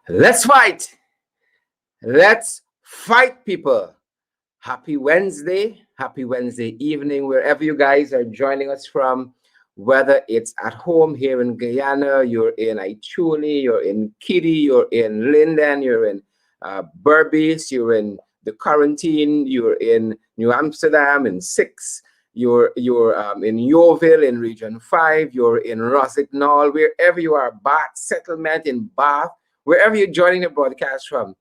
Let's fight. Let's fight, people. Happy Wednesday. Happy Wednesday evening, wherever you guys are joining us from. Whether it's at home here in Guyana, you're in Ituli, you're in Kitty, you're in Linden, you're in Berbice, you're in the Quarantine, you're in New Amsterdam in 6, you're in Yeovil in Region 5, you're in Rossignol, wherever you are, Bath Settlement in Bath, wherever you're joining the broadcast from.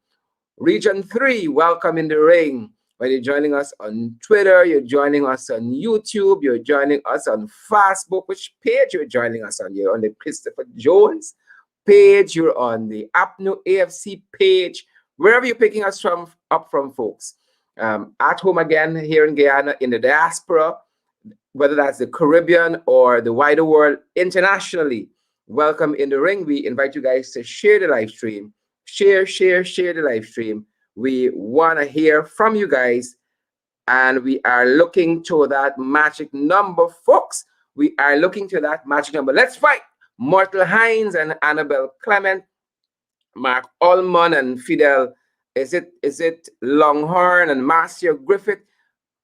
Region 3, welcome in the ring. Whether you're joining us on Twitter, you're joining us on YouTube, you're joining us on Facebook, which page you're joining us on? You're on the Christopher Jones page, you're on the APNU AFC page, wherever you're picking us up from, folks. At home again here in Guyana, in the diaspora, whether that's the Caribbean or the wider world internationally, welcome in the ring. We invite you guys to share the live stream. Share the live stream. We want to hear from you guys, and we are looking to that magic number, folks. We are looking to that magic number. Let's fight. Myrtle Hines and Annabelle Clement, Mark Allman and Fidel, is it Longhorn and Marcia Griffith,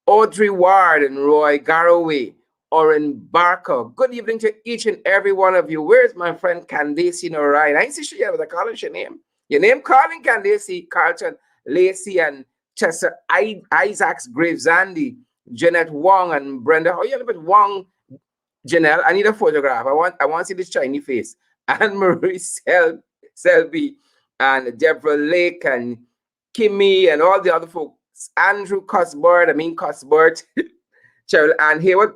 Audrey Ward and Roy Garroway, Oren Barker. Good evening to each and every one of you. Where's my friend Candace Ryan? I see she had a calling your name. Your name calling Candace, Carlton, Lacey and Chester Isaacs, Graves Andy, Jeanette Wong and Brenda. How you know Wong, Janelle? I need a photograph. I want to see this shiny face. Anne Marie Selby and Deborah Lake and Kimmy and all the other folks. Andrew Cuthbert, Cheryl Ann Hayward.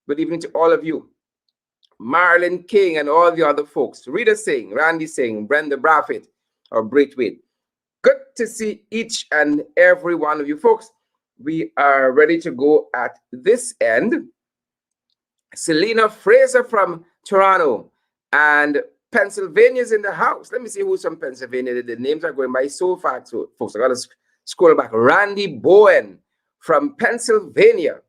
Good evening to all of you. Marilyn King and all the other folks. Rita Singh, Randy Singh, Brenda Braffett or Braithwaite. Good to see each and every one of you folks. We are ready to go at this end. Selena Fraser from Toronto and Pennsylvania's in the house. Let me see who's from Pennsylvania. The names are going by so fast, so folks. I got to scroll back. Randy Bowen from Pennsylvania.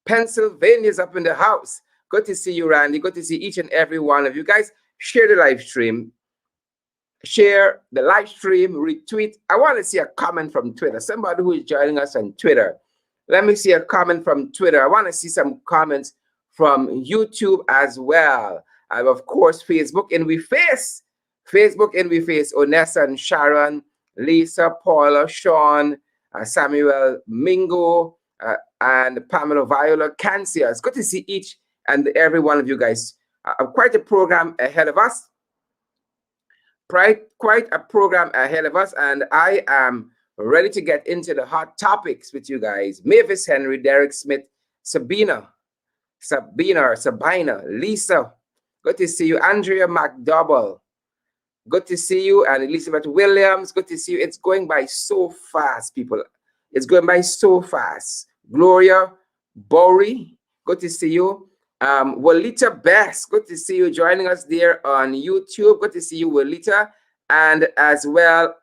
Pennsylvania's up in the house. Good to see you, Randy. Good to see each and every one of you guys. Share the live stream. Share the live stream, retweet. I want to see a comment from Twitter. Somebody who is joining us on Twitter. Let me see a comment from Twitter. I want to see some comments from YouTube as well. And of course, Facebook in We Face. Facebook in We Face. Onessa and Sharon, Lisa, Paula, Sean, Samuel Mingo, and Pamela Viola Cancia. It's good to see each and every one of you guys. Quite a program ahead of us. Quite a program ahead of us, and I am ready to get into the hot topics with you guys. Mavis Henry, Derek Smith, Sabina, Lisa. Good to see you. Andrea McDouble. Good to see you. And Elizabeth Williams. Good to see you. It's going by so fast, people. It's going by so fast. Gloria Bowery. Good to see you. Walita Best, good to see you joining us there on YouTube. Good to see you, Walita. And as well,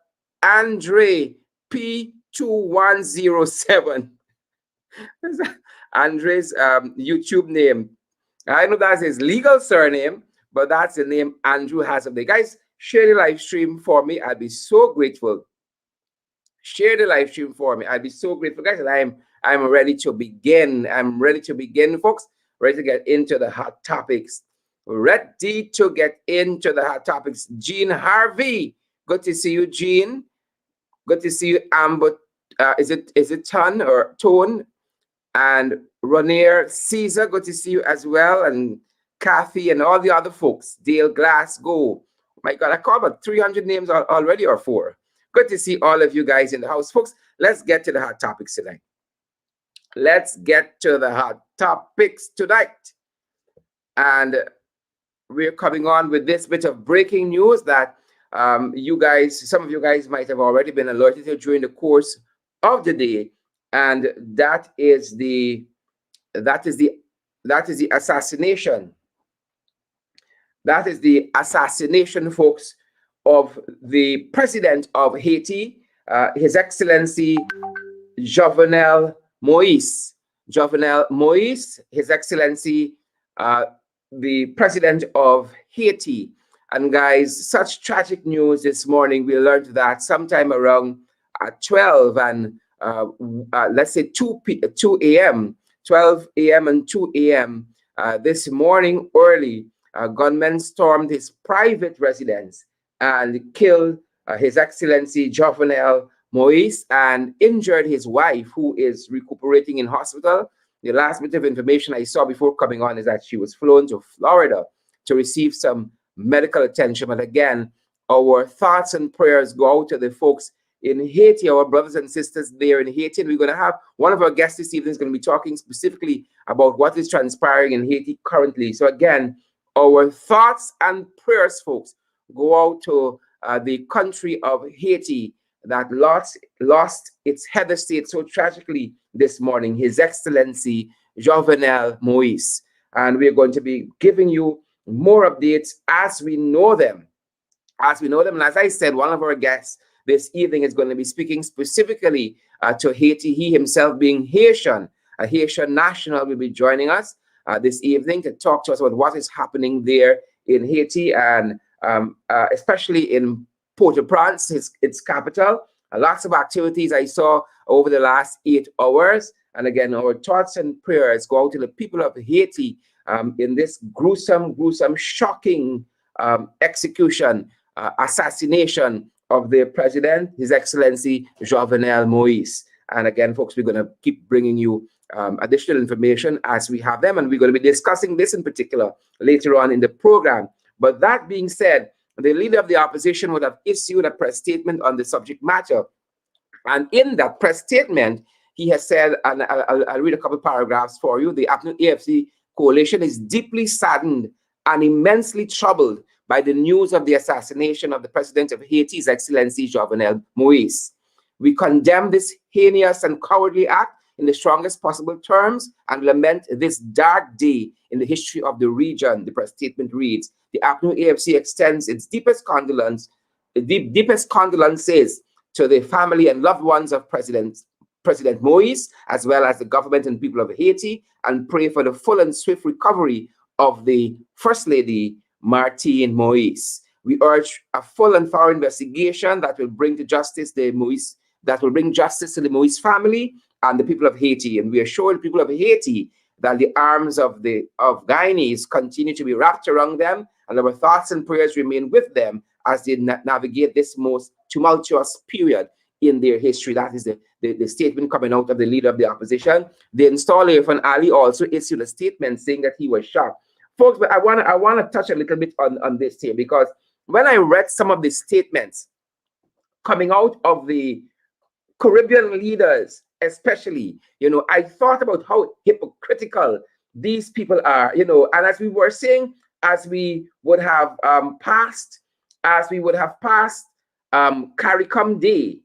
Andre P2107. Andre's YouTube name. I know that's his legal surname, but that's the name Andrew has up there. Guys, share the live stream for me. I'd be so grateful. Share the live stream for me. I'd be so grateful. Guys, I'm ready to begin. I'm ready to begin, folks. Ready to get into the hot topics. Ready to get into the hot topics. Jean Harvey. Good to see you, Jean. Good to see you, Amber. Is it Ton or Tone? And Ronier Caesar. Good to see you as well. And Kathy and all the other folks. Dale Glasgow. My God, I called about 300 names already or 4. Good to see all of you guys in the house. Folks, let's get to the hot topics tonight. Let's get to the hot topics tonight. And we're coming on with this bit of breaking news that some of you guys might have already been alerted to during the course of the day. And that is the assassination. That is the assassination, folks, of the president of Haiti, His Excellency Jovenel Moise, His Excellency, the president of Haiti. And guys, such tragic news this morning. We learned that sometime around 12 and let's say 2 a.m., 12 a.m. and 2 a.m. This morning early, gunmen stormed his private residence and killed His Excellency Jovenel Moise and injured his wife, who is recuperating in hospital. The last bit of information I saw before coming on is that she was flown to Florida to receive some medical attention. But again, our thoughts and prayers go out to the folks in Haiti, our brothers and sisters there in Haiti. And we're going to have one of our guests this evening is going to be talking specifically about what is transpiring in Haiti currently. So again, our thoughts and prayers, folks, go out to the country of Haiti that lost its head of state so tragically this morning, His Excellency Jovenel Moise. And we're going to be giving you more updates as we know them. And as I said, one of our guests this evening is going to be speaking specifically to Haiti. He himself being Haitian, a Haitian national, will be joining us this evening to talk to us about what is happening there in Haiti and especially in Port-au-Prince, its capital. Lots of activities I saw over the last 8 hours. And again, our thoughts and prayers go out to the people of Haiti in this gruesome, shocking execution, assassination of their president, His Excellency Jovenel Moise. And again, folks, we're going to keep bringing you additional information as we have them. And we're going to be discussing this in particular later on in the program. But that being said, the leader of the opposition would have issued a press statement on the subject matter. And in that press statement, he has said, and I'll read a couple paragraphs for you, the AFC coalition is deeply saddened and immensely troubled by the news of the assassination of the president of Haiti, His Excellency Jovenel Moise. We condemn this heinous and cowardly act in the strongest possible terms and lament this dark day in the history of the region. The press statement reads, the APNU AFC extends its deepest condolences to the family and loved ones of President Moise, as well as the government and people of Haiti, and pray for the full and swift recovery of the First Lady, Martine Moise. We urge a full and thorough investigation that will bring justice to the Moise family and the people of Haiti. And we assure the people of Haiti that the arms of Guyanese continue to be wrapped around them, and our thoughts and prayers remain with them as they navigate this most tumultuous period in their history. That is the statement coming out of the leader of the opposition. The installer Irfan Ali also issued a statement saying that he was shocked. Folks, but I want to touch a little bit on this here, because when I read some of the statements coming out of the Caribbean leaders, especially, I thought about how hypocritical these people are, and as we were saying, as we would have passed CARICOM Day,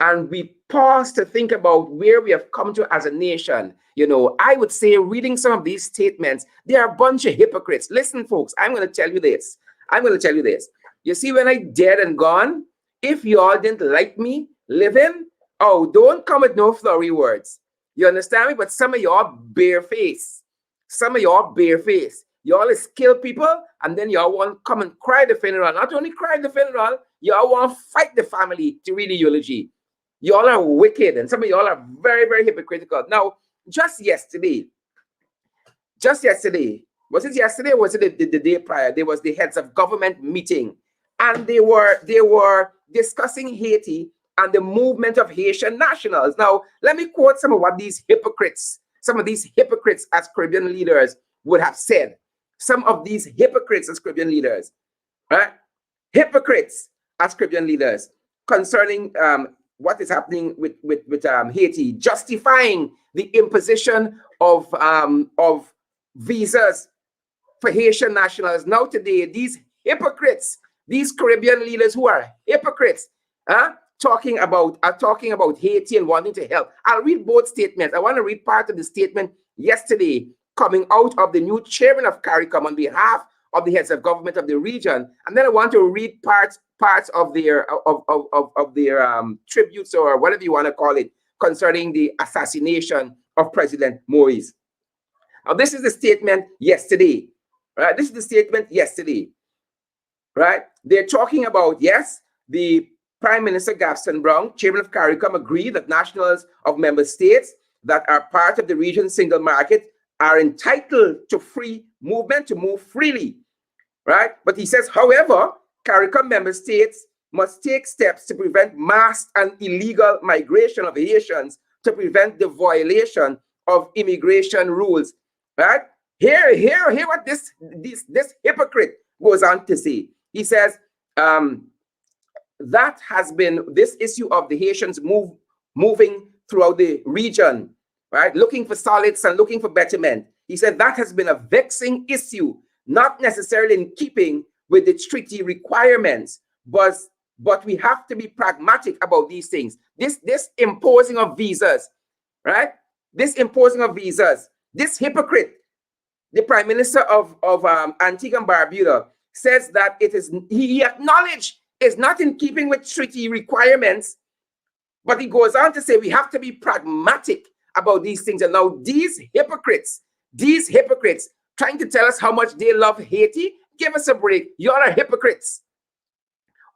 and we pause to think about where we have come to as a nation, I would say, reading some of these statements, they are a bunch of hypocrites. Listen, folks, I'm going to tell you this. You see, when I dead and gone, if y'all didn't like me living, oh, don't come with no flowery words. You understand me? But some of y'all barefaced. Y'all is kill people, and then y'all want to come and cry the funeral. Not only cry the funeral, y'all want to fight the family to read the eulogy. Y'all are wicked, and some of y'all are very, very hypocritical. Now, just yesterday, was it yesterday or was it the day prior? There was the heads of government meeting, and they were discussing Haiti and the movement of Haitian nationals. Now, let me quote some of what these hypocrites as Caribbean leaders would have said. Some of these hypocrites as Caribbean leaders, right? Hypocrites as Caribbean leaders concerning what is happening with Haiti, justifying the imposition of visas for Haitian nationals. Now today, these hypocrites, these Caribbean leaders who are hypocrites, talking about Haiti and wanting to help. I'll read both statements. I want to read part of the statement yesterday coming out of the new chairman of CARICOM on behalf of the heads of government of the region, and then I want to read parts of their tributes, or whatever you want to call it, concerning the assassination of President Moise. Now, this is the statement yesterday, right? right? They're talking about, yes, the Prime Minister Gaston Brown, Chairman of CARICOM, agreed that nationals of member states that are part of the region's single market are entitled to free movement, to move freely, right? But he says, however, CARICOM member states must take steps to prevent mass and illegal migration of Haitians, to prevent the violation of immigration rules, right? Hear what this hypocrite goes on to say. He says, that has been this issue of the Haitians moving throughout the region, right? Looking for solace and looking for betterment. He said that has been a vexing issue, not necessarily in keeping with the treaty requirements, but we have to be pragmatic about these things. This imposing of visas, right? This imposing of visas, this hypocrite, the Prime Minister of Antigua and Barbuda, says that it is, he acknowledged it's not in keeping with treaty requirements, but he goes on to say we have to be pragmatic about these things. And now these hypocrites trying to tell us how much they love Haiti, give us a break. Y'all are hypocrites.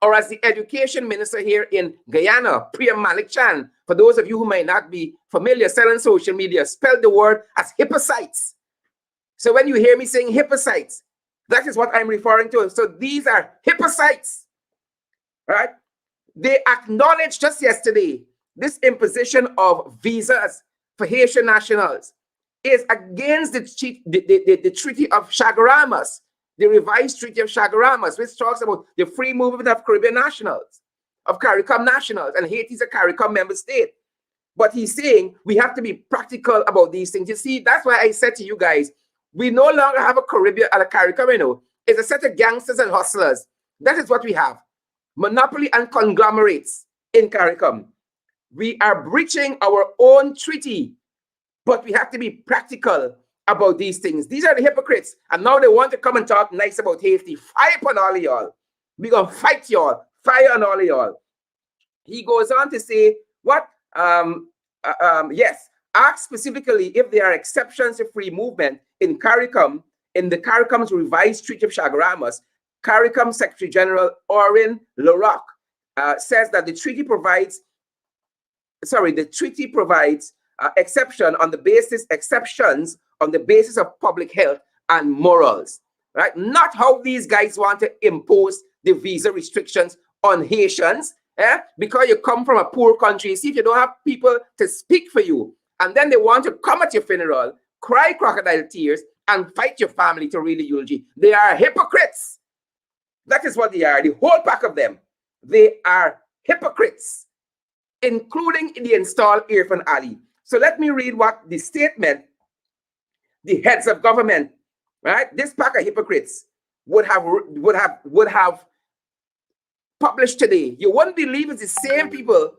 Or as the education minister here in Guyana, Priya Malik Chan, for those of you who might not be familiar, said on social media, spelled the word as hypocites. So when you hear me saying hypocites, that is what I'm referring to. So these are hypocites, right? They acknowledged just yesterday this imposition of visas for Haitian nationals is against the Treaty of Chaguaramas, the revised Treaty of Chaguaramas, which talks about the free movement of Caribbean nationals, of CARICOM nationals, and Haiti is a CARICOM member state. But he's saying we have to be practical about these things. You see, that's why I said to you guys, we no longer have a Caribbean and a CARICOM, you know. It's a set of gangsters and hustlers. That is what we have. Monopoly and conglomerates in CARICOM. We are breaching our own treaty, but we have to be practical about these things. These are the hypocrites, and now they want to come and talk nice about Haiti. Fire upon all of y'all. We're going to fight y'all. Fire on all of y'all. He goes on to say, what? Yes, ask specifically if there are exceptions to free movement in CARICOM, in the CARICOM's revised Treaty of Chaguaramas. CARICOM Secretary General Orin Larocque says that the treaty provides exceptions on the basis of public health and morals, right? Not how these guys want to impose the visa restrictions on Haitians, because you come from a poor country. See, if you don't have people to speak for you, and then they want to come at your funeral, cry crocodile tears, and fight your family to read the eulogy. They are hypocrites. That is what they are, the whole pack of them. They are hypocrites, including the installed Irfan Ali. So let me read what the statement the heads of government, right? This pack of hypocrites would have published today. You wouldn't believe it's the same people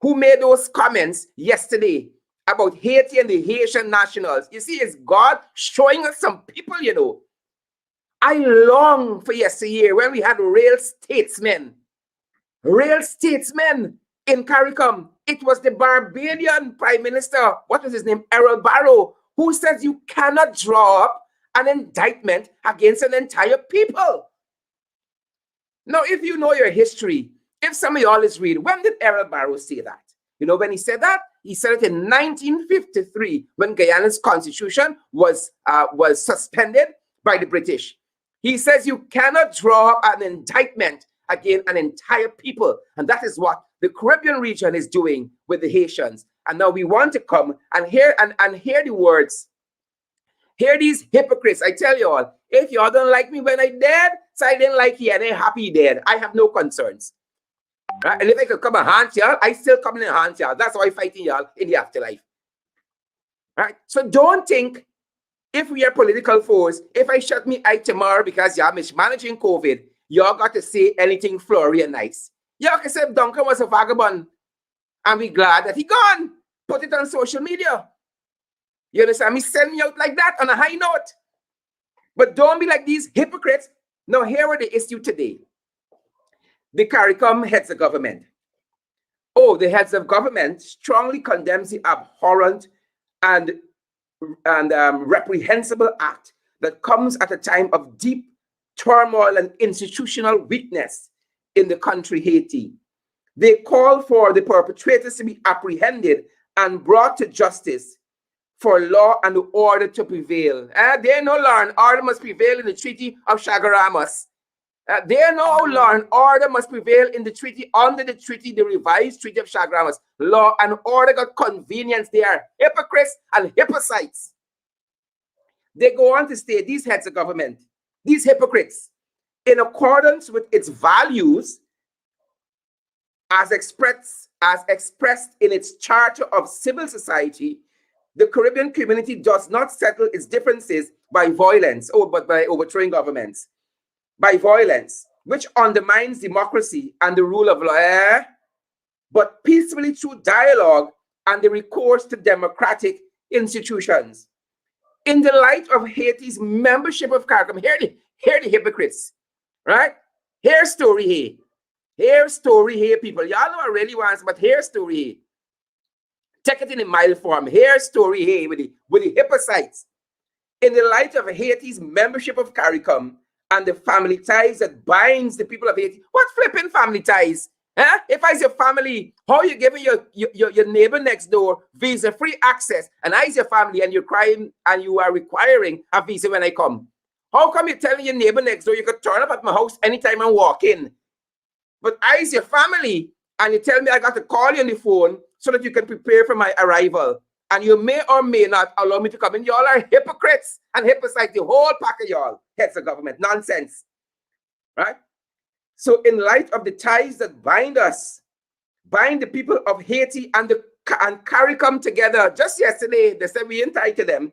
who made those comments yesterday about Haiti and the Haitian nationals. You see, it's God showing us some people, you know. I long for yesteryear when we had real statesmen in CARICOM. It was the Barbadian Prime Minister, what was his name, Errol Barrow, who says you cannot draw up an indictment against an entire people. Now, if you know your history, if some of y'all is read, when did Errol Barrow say that? You know, when he said that, he said it in 1953 when Guyana's constitution was suspended by the British. He says you cannot draw up an indictment against an entire people. And that is what the Caribbean region is doing with the Haitians. And now we want to come and hear the words. Hear these hypocrites. I tell you all, if y'all don't like me when I dead, so I didn't like you and I'm happy dead. I have no concerns. Right? And if I could come and haunt y'all, I still come and haunt y'all. That's why I'm fighting y'all in the afterlife. Right? So don't think if we are political foes, if I shut me eye tomorrow because y'all mismanaging COVID, y'all got to say anything flowery and nice. Y'all can say Duncan was a vagabond and we glad that he gone. Put it on social media. You understand me? Send me out like that on a high note. But don't be like these hypocrites. Now, here are the issue today. The CARICOM heads of government. Oh, the heads of government strongly condemns the abhorrent and reprehensible act that comes at a time of deep turmoil and institutional weakness in the country, Haiti. They call for the perpetrators to be apprehended and brought to justice for law and order to prevail. They know law and order must prevail in the Treaty of Chagaramas. They know law and order must prevail in the treaty, under the treaty, the revised Treaty of Chagaramas. Law and order got convenience. They are hypocrites and hypocrites. They go on to state, these heads of government, these hypocrites, in accordance with its values, as expressed in its Charter of Civil Society, the Caribbean community does not settle its differences by violence, but by overthrowing governments, by violence, which undermines democracy and the rule of law, but peacefully through dialogue and the recourse to democratic institutions. In the light of Haiti's membership of CARICOM, here the hypocrites, right? Here's story here. Here's story here, people. Y'all know I really want, but here's story here. Take it in a mild form. Here's story here with the hypocrites. In the light of Haiti's membership of CARICOM and the family ties that binds the people of Haiti. What flipping family ties? Huh? If I your family, how you giving your neighbor next door visa-free access, and I your family, and you're crying and you are requiring a visa when I come? How come you're telling your neighbor next door you could turn up at my house anytime and walk in? But I your family, and you tell me I got to call you on the phone so that you can prepare for my arrival. And you may or may not allow me to come in. Y'all are hypocrites and hypocrites, the whole pack of y'all, heads of government. Nonsense. Right? So in light of the ties that bind us, bind the people of Haiti and CARICOM together, just yesterday, they said we ain't tied to them.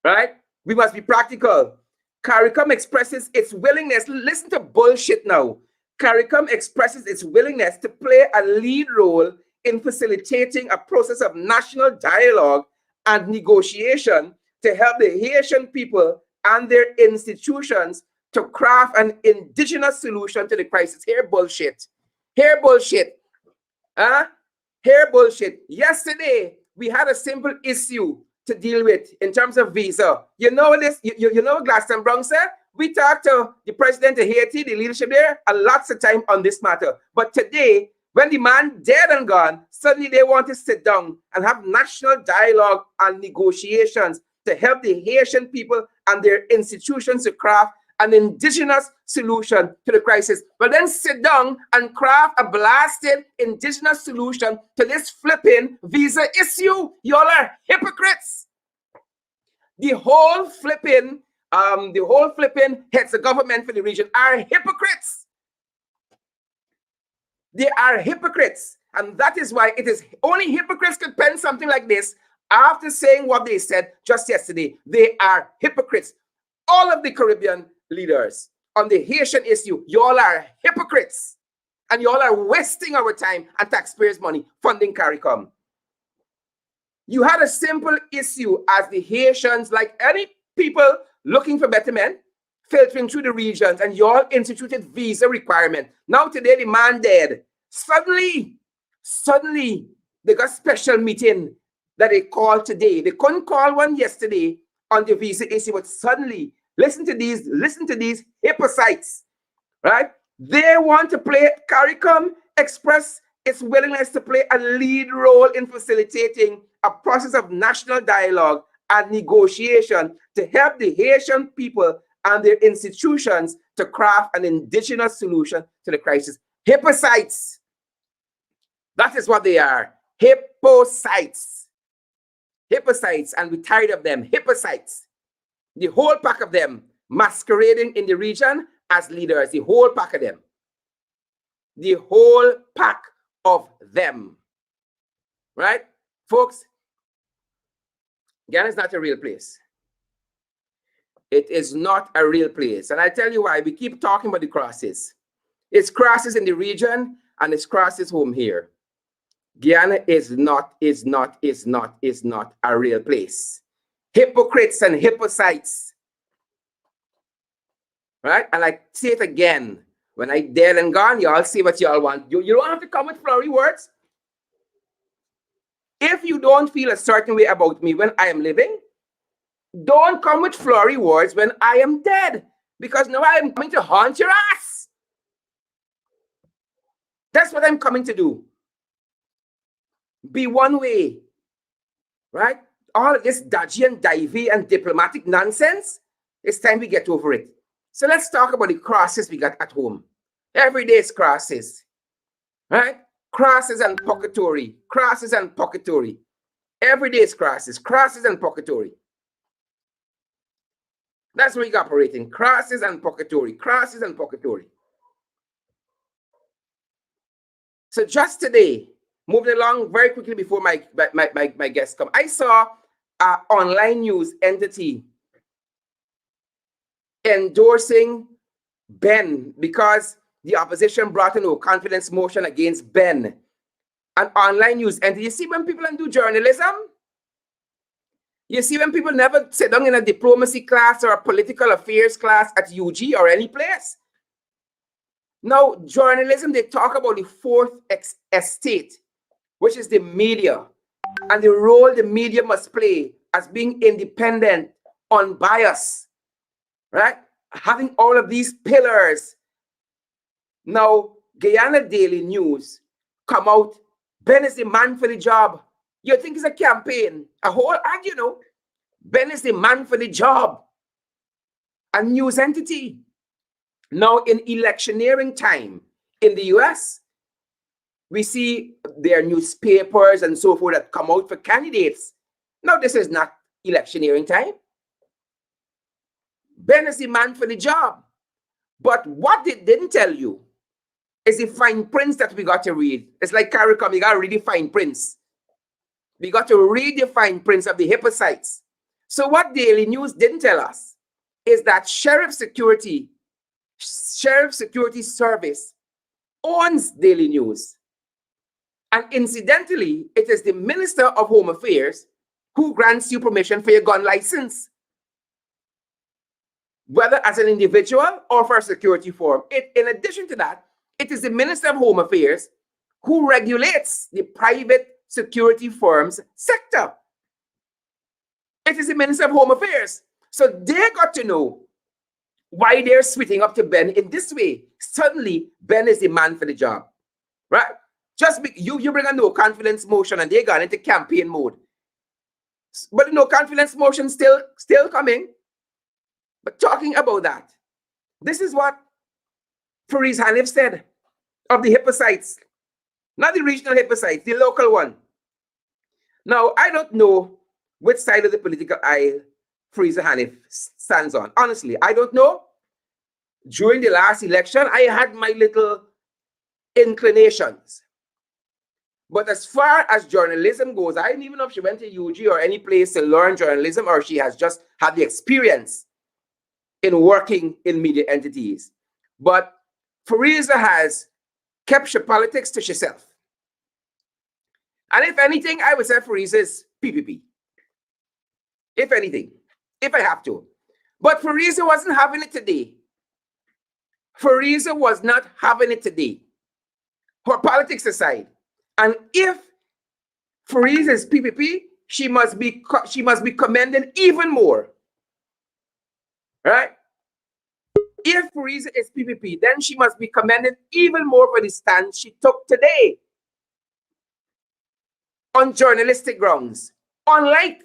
Right? We must be practical. CARICOM expresses its willingness. Listen to bullshit now. CARICOM expresses its willingness to play a lead role in facilitating a process of national dialogue and negotiation to help the Haitian people and their institutions to craft an indigenous solution to the crisis. Here bullshit. Here bullshit. Here bullshit. Yesterday, we had a simple issue to deal with in terms of visa. You know this, you know what Glaston Brown said? We talked to the president of Haiti, the leadership there, a lots of time on this matter. But today, when the man dead and gone, suddenly they want to sit down and have national dialogue and negotiations to help the Haitian people and their institutions to craft an indigenous solution to the crisis. But then sit down and craft a blasted indigenous solution to this flipping visa issue. Y'all are hypocrites. The whole flipping heads of government for the region are hypocrites. They are hypocrites. And that is why it is only hypocrites could pen something like this after saying what they said just yesterday. They are hypocrites. All of the Caribbean leaders on the Haitian issue, y'all are hypocrites. And y'all are wasting our time and taxpayers' money funding CARICOM. You had a simple issue as the Haitians, like any people looking for betterment, filtering through the regions, and y'all instituted visa requirement. Now today the man dead. Suddenly, they got special meeting that they called today. They couldn't call one yesterday on the visa issue, but suddenly, listen to these hypocrites, right? They want to play, CARICOM express its willingness to play a lead role in facilitating a process of national dialogue and negotiation to help the Haitian people and their institutions to craft an indigenous solution to the crisis. Hypocrites. That is what they are. Hypocrites. Hypocrites, and we're tired of them. Hypocrites. The whole pack of them masquerading in the region as leaders. The whole pack of them. The whole pack of them. Right? Folks, Ghana is not a real place. It is not a real place. And I tell you why. We keep talking about the crosses. It's crosses in the region and it's crosses home here. Guyana is not a real place. Hypocrites and hypocrites. Right? And I say it again. When I dead and gone, y'all see what y'all want. You don't have to come with flowery words. If you don't feel a certain way about me when I am living, don't come with flowery words when I am dead. Because now I'm coming to haunt your ass. That's what I'm coming to do. Be one way, right? All of this dodgy and divey and diplomatic nonsense, it's time we get over it. So let's talk about the crosses we got at home. Every day is crosses, right? Crosses and pocketory, crosses and pocketory. Every day is crosses and pocketory. That's where you're operating, crosses and pocketory, crosses and pocketory. So just today, moving along very quickly before my guests come, I saw an online news entity endorsing Ben because the opposition brought a no confidence motion against Ben. An online news entity. You see when people do journalism? You see when people never sit down in a diplomacy class or a political affairs class at UG or any place? Now, journalism, they talk about the fourth estate, which is the media, and the role the media must play as being independent, unbiased, right? Having all of these pillars. Now, Guyana Daily News come out, Ben is the man for the job. You think it's a campaign, a whole ad, you know. Ben is the man for the job. A news entity. Now, in electioneering time in the US, we see their newspapers and so forth that come out for candidates. Now, this is not electioneering time. Ben is the man for the job. But what they didn't tell you is the fine prints that we got to read. It's like CARICOM, you got to read the fine prints. We got to read the fine prints of the hypocrites. So what Daily News didn't tell us is that Sheriff Security Service owns Daily News. And incidentally, it is the Minister of Home Affairs who grants you permission for your gun license, whether as an individual or for a security firm. In addition to that, it is the Minister of Home Affairs who regulates the private security firms sector. It is the Minister of Home Affairs. So they got to know why they're sweeting up to Ben in this way. Suddenly, Ben is the man for the job, right? Just you bring a no confidence motion and they got into campaign mode. But the no confidence motion still coming. But talking about that, this is what Fariz Hanif said of the hypocrites. Not the regional hypocrites, the local one. Now, I don't know which side of the political aisle Fariz Hanif stands on. Honestly, I don't know. During the last election, I had my little inclinations. But as far as journalism goes, I don't even know if she went to UG or any place to learn journalism, or she has just had the experience in working in media entities. But Fariza has kept her politics to herself. And if anything, I would say Fariza is PPP. If anything, if I have to. But Fariza wasn't having it today. Fariza was not having it today. Her politics aside. And if Fariza is PPP, she must be commended even more. Right? If Fariza is PPP, then she must be commended even more for the stand she took today on journalistic grounds, unlike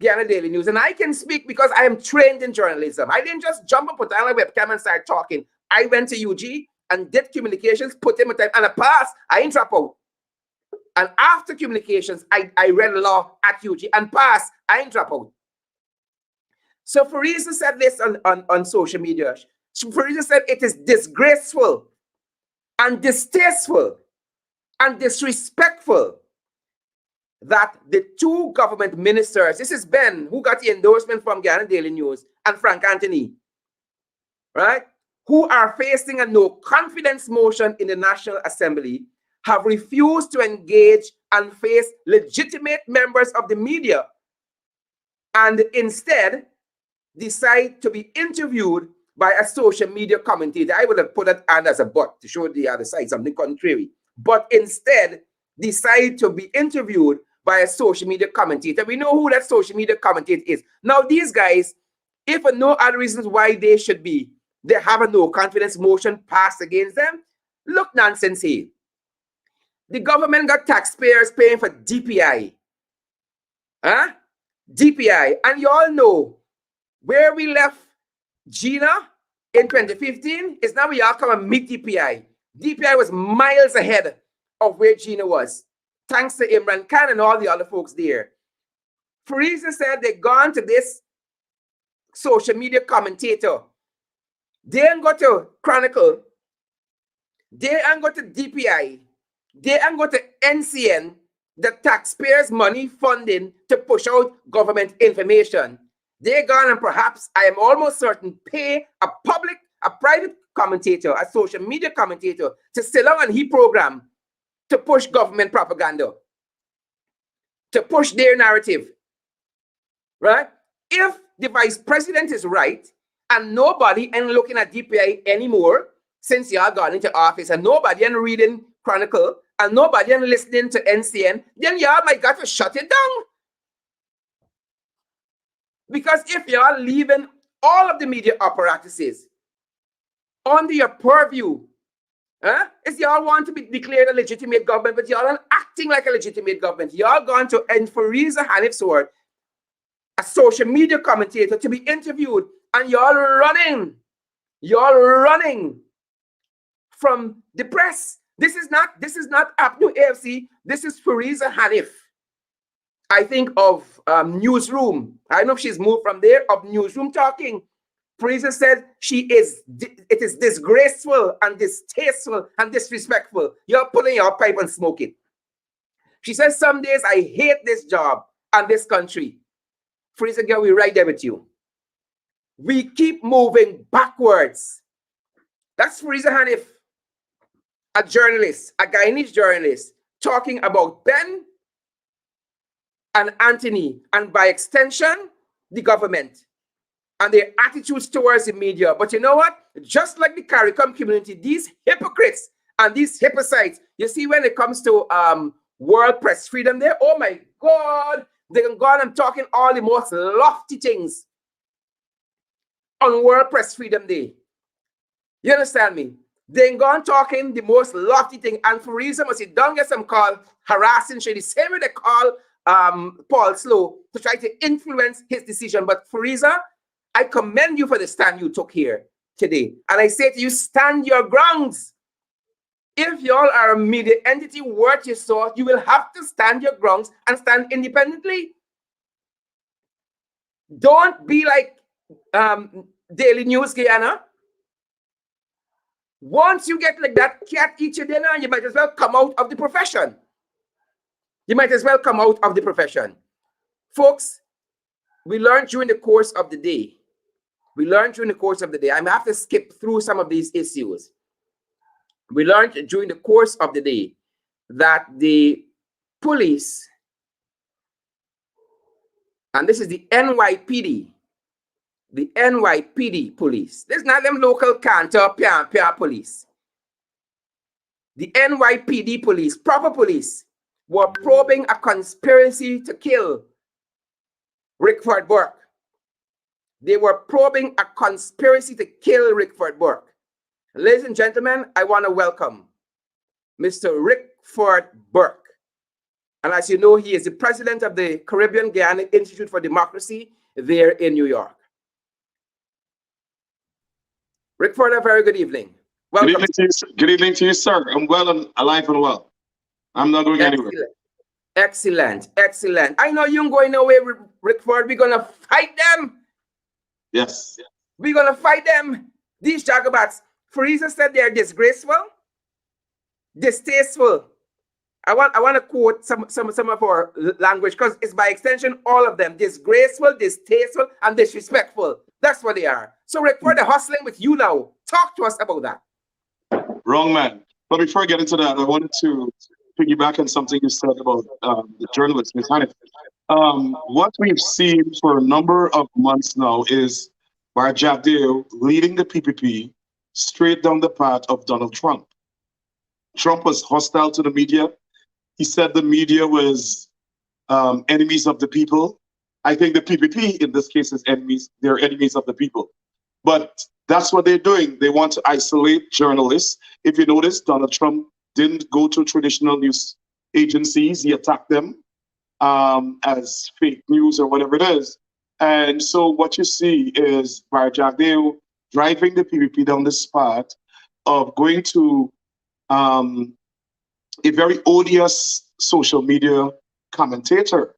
Guyana Daily News. And I can speak because I am trained in journalism. I didn't just jump and put on a webcam and start talking. I went to UG and did communications, put in my time, and I passed. I ain't drop out. And after communications, I read law at UG and passed. I ain't drop out. So Fariza said this on social media. Fariza said it is disgraceful and distasteful and disrespectful that the two government ministers, this is Ben, who got the endorsement from Guyana Daily News, and Frank Anthony, right, who are facing a no confidence motion in the National Assembly, have refused to engage and face legitimate members of the media and instead decide to be interviewed by a social media commentator. I would have put it on as a but to show the other side something contrary, but instead decide to be interviewed by a social media commentator. We know who that social media commentator is. Now, these guys if for no other reasons why they have a no confidence motion passed against them, look nonsense here. The government got taxpayers paying for DPI. Huh? DPI. And you all know where we left Gina in 2015 is now we all come and meet DPI. DPI was miles ahead of where Gina was, thanks to Imran Khan and all the other folks there. Fariza said they'd gone to this social media commentator. They ain't go to Chronicle. They ain't go to DPI. They ain't go to NCN, the taxpayers' money funding to push out government information. They gone and perhaps, I am almost certain, pay a private commentator, a social media commentator, to sit on his program to push government propaganda, to push their narrative. Right? If the vice president is right and nobody ain't looking at DPI anymore since y'all got into office and nobody ain't reading Chronicle and nobody ain't listening to NCN, then y'all might got to shut it down. Because if y'all leaving all of the media apparatuses under your purview, if y'all want to be declared a legitimate government, but y'all aren't acting like a legitimate government, y'all gone to Fariza Hanif's word, a social media commentator, to be interviewed, and y'all running from the press. This is not APNU AFC. This is Fariza Hanif. I think of Newsroom. I don't know if she's moved from there, of Newsroom talking. Fariza said it is disgraceful and distasteful and disrespectful. You're putting your pipe and smoke it. She says, some days I hate this job and this country. Fariza girl, we're right there with you. We keep moving backwards. That's Fariza Hanif, a journalist, a Guyanese journalist, talking about Ben and Anthony, and by extension, the government and their attitudes towards the media. But you know what? Just like the CARICOM community, these hypocrites and these hypocrites, you see, when it comes to World Press Freedom Day, oh my God, they can go on and talking all the most lofty things on World Press Freedom Day. You understand me? They can go on talking the most lofty thing, and Fariza must sit down, get some call harassing shady. Same way they call Paul Slow to try to influence his decision. But Fariza, I commend you for the stand you took here today. And I say to you, stand your grounds. If y'all are a media entity worth your salt, you will have to stand your grounds and stand independently. Don't be like Daily News Guyana. Once you get like that, cat eat your dinner, you might as well come out of the profession. You might as well come out of the profession. Folks, we learned during the course of the day. I may have to skip through some of these issues. We learned during the course of the day that the police, and this is the NYPD police. This is not them local canter, pia police. The NYPD police, proper police, were probing a conspiracy to kill Rickford Burke. They were probing a conspiracy to kill Rickford Burke. Ladies and gentlemen, I want to welcome Mr. Rickford Burke. And as you know, he is the president of the Caribbean Guyana Institute for Democracy there in New York. Rickford, a very good evening. Welcome. Good evening to you, sir. I'm well and alive and well. I'm not going anywhere. Excellent. I know you ain't going away, Rickford. We're going to fight them. Yes. We're going to fight them. These Jagabats. Fariza said they're disgraceful, distasteful. I want to quote some of our language, because it's by extension all of them: disgraceful, distasteful, and disrespectful. That's what they are. So Rickford, they're hustling with you now. Talk to us about that. Wrong man. But before I get into that, I wanted to piggyback on something you said about the journalist, Ms. Hanif. What we've seen for a number of months now is Barjadeo leading the PPP straight down the path of Donald Trump. Trump was hostile to the media. He said the media was enemies of the people. I think the PPP in this case is enemies. They're enemies of the people. But that's what they're doing. They want to isolate journalists. If you notice, Donald Trump didn't go to traditional news agencies. He attacked them as fake news or whatever it is. And so what you see is Barjagdeo driving the PPP down this path of going to a very odious social media commentator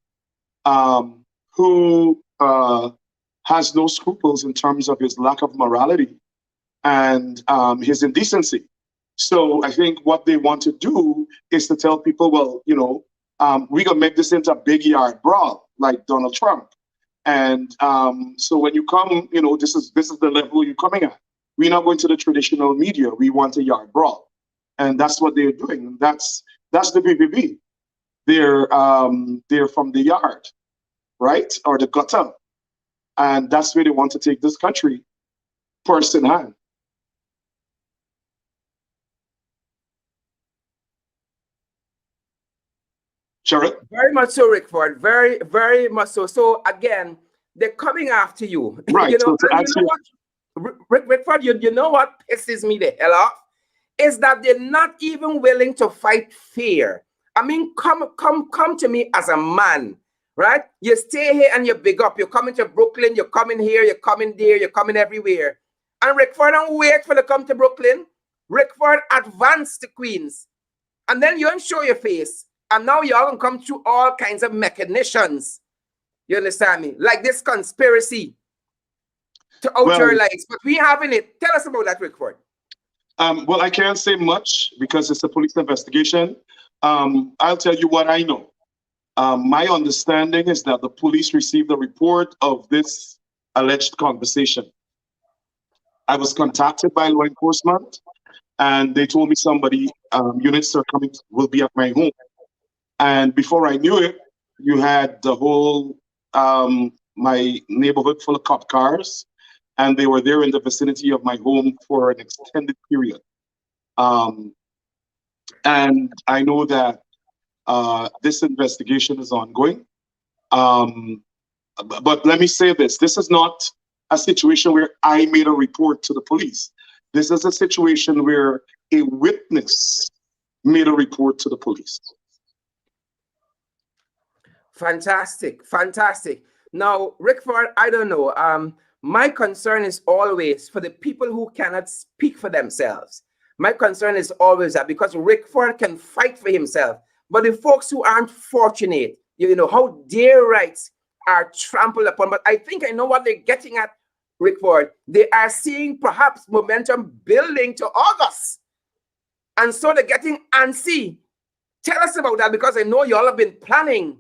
who has no scruples in terms of his lack of morality and his indecency. So I think what they want to do is to tell people, well, you know, we're gonna make this into a big yard brawl like Donald Trump. And so when you come, you know, this is the level you're coming at. We're not going to the traditional media. We want a yard brawl, and that's what they're doing. That's the PPP. They're from the yard, right, or the gutter, and that's where they want to take this country, purse in hand. Sure. Very much so, Rickford. Very, very much so. So again, they're coming after you. Right. You know, So and you know what, Rickford, you know what pisses me the hell off is that they're not even willing to fight fear. I mean, come to me as a man, right? You stay here and you big up. You're coming to Brooklyn. You're coming here. You're coming there. You're coming everywhere. And Rickford don't wait for to come to Brooklyn. Rickford advance to Queens, and then you don't show your face. And now y'all gonna come through all kinds of machinations. You understand me? Like this conspiracy to out your lives. But we having it. Tell us about that, Rickford. Well, I can't say much because it's a police investigation. I'll tell you what I know. My understanding is that the police received a report of this alleged conversation. I was contacted by law enforcement, and they told me somebody, units are coming, will be at my home. And before I knew it, you had the whole, my neighborhood full of cop cars, and they were there in the vicinity of my home for an extended period. And I know that this investigation is ongoing. But let me say this, this is not a situation where I made a report to the police. This is a situation where a witness made a report to the police. Fantastic, fantastic. Now, Rickford, I don't know. My concern is always for the people who cannot speak for themselves. My concern is always that because Rickford can fight for himself, but the folks who aren't fortunate, you know, how their rights are trampled upon. But I think I know what they're getting at, Rickford. They are seeing perhaps momentum building to August. And so they're getting antsy. Tell us about that, because I know you all have been planning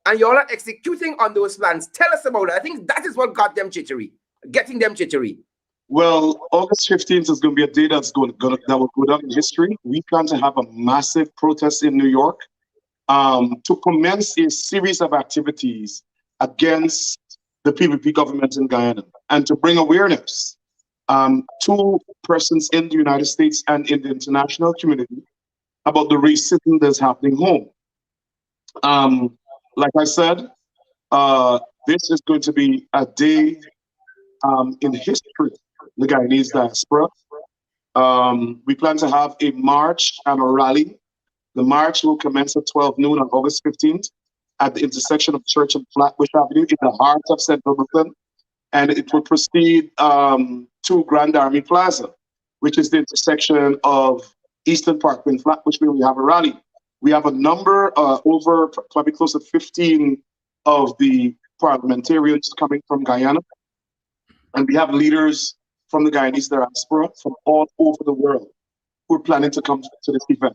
and you all are executing on those plans. Tell us about it. I think that is what got them jittery, getting them jittery. Well, August 15th is going to be a day that will go down in history. We plan to have a massive protest in New York to commence a series of activities against the PPP government in Guyana and to bring awareness to persons in the United States and in the international community about the racism that's happening home. Like I said, this is going to be a day in history, the Guyanese diaspora. We plan to have a march and a rally. The march will commence at 12 noon on August 15th at the intersection of Church and Flatbush Avenue in the heart of Central Brooklyn. And it will proceed to Grand Army Plaza, which is the intersection of Eastern Parkway and Flatbush, where we have a rally. We have a number, over probably close to 15 of the parliamentarians coming from Guyana. And we have leaders from the Guyanese diaspora from all over the world who are planning to come to this event.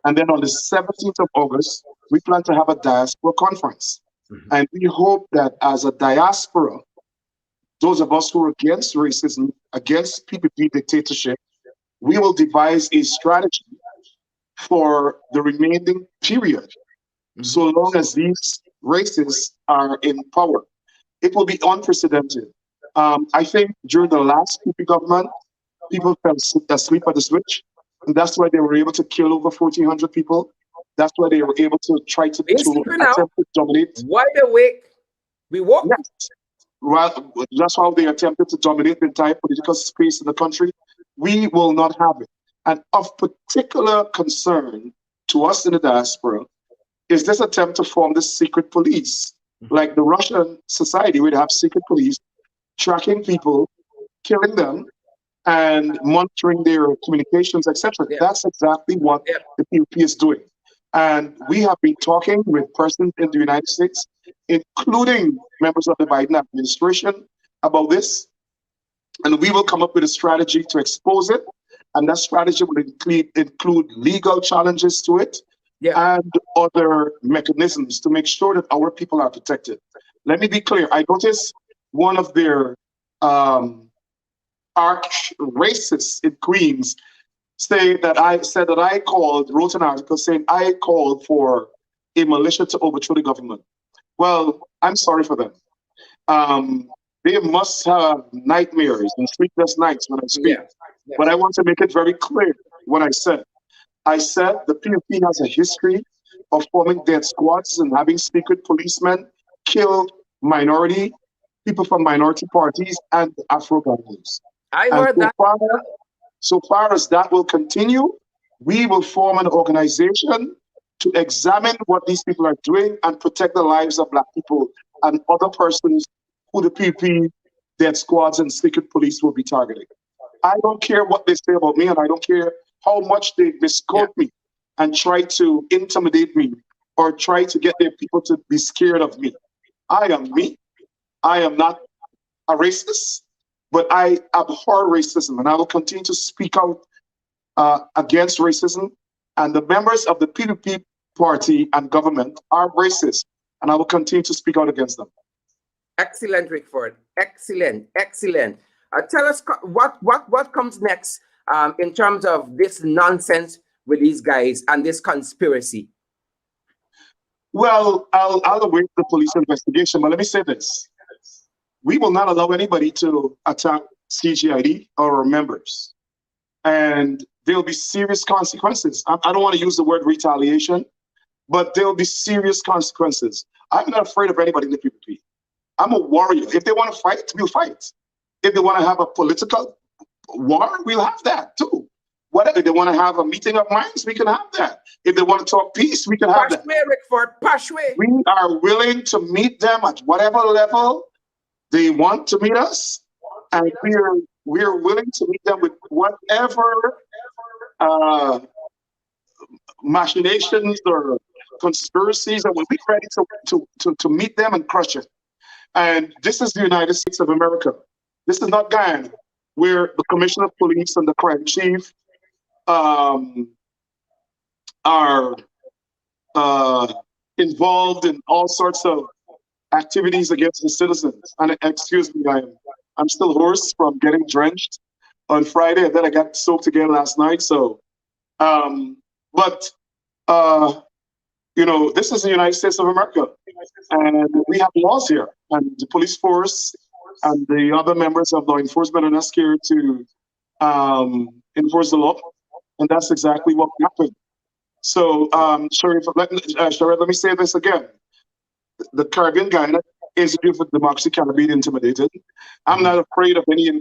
And then on the 17th of August, we plan to have a diaspora conference. Mm-hmm. And we hope that as a diaspora, those of us who are against racism, against PPP dictatorship, we will devise a strategy for the remaining period, so long as these races are in power. It will be unprecedented. I think during the last PPP government, people fell asleep at the switch, and that's why they were able to kill over 1,400 people. That's why they were able to try to attempt to dominate. Wide awake. We woke. Yes. Well, that's how they attempted to dominate the entire political space in the country. We will not have it. And of particular concern to us in the diaspora is this attempt to form this secret police, like the Russian society, where they have secret police tracking people, killing them, and monitoring their communications, etc. Yeah. That's exactly what Yeah. the PUP is doing. And we have been talking with persons in the United States, including members of the Biden administration, about this. And we will come up with a strategy to expose it. And that strategy will include legal challenges to it Yeah. and other mechanisms to make sure that our people are protected. Let me be clear. I noticed one of their arch racists in Queens said that I wrote an article saying I called for a militia to overthrow the government. Well, I'm sorry for them. They must have nightmares and sleepless nights when I speak. Yeah. Yeah. But I want to make it very clear what I said. I said the PUP has a history of forming death squads and having secret policemen kill minority people from minority parties and Afro-Ghanaians. I And heard that. so far as that will continue, we will form an organization to examine what these people are doing and protect the lives of Black people and other persons who the PUP, death squads, and secret police will be targeting. I don't care what they say about me, and I don't care how much they misquote me and try to intimidate me or try to get their people to be scared of me. I am me. I am not a racist, but I abhor racism, and I will continue to speak out against racism. And the members of the PUP party and government are racist, and I will continue to speak out against them. Excellent, Rickford. Excellent, excellent. Tell us what comes next in terms of this nonsense with these guys and this conspiracy. Well, I'll await the police investigation, but let me say this. We will not allow anybody to attack CGID or members. And there'll be serious consequences. I don't want to use the word retaliation, but there'll be serious consequences. I'm not afraid of anybody in the PPP. I'm a warrior. If they want to fight, we'll fight. If they want to have a political war, we'll have that too. Whatever, if they want to have a meeting of minds, we can have that. If they want to talk peace, we can have that. Pashwe. We are willing to meet them at whatever level they want to meet us, and we're willing to meet them with whatever machinations or conspiracies, and we're ready to meet them and crush it. And this is the United States of America. This is not Guyana, where the Commissioner of Police and the Crime Chief are involved in all sorts of activities against the citizens. And excuse me, I'm still hoarse from getting drenched on Friday, and then I got soaked again last night. So, you know, this is the United States of America, and we have laws here, and the police force and the other members of law enforcement are not scared to enforce the law, and that's exactly what happened. So, Sharif, let me say this again. The Caribbean Guyana is a beautiful democracy, cannot be intimidated. I'm not afraid of any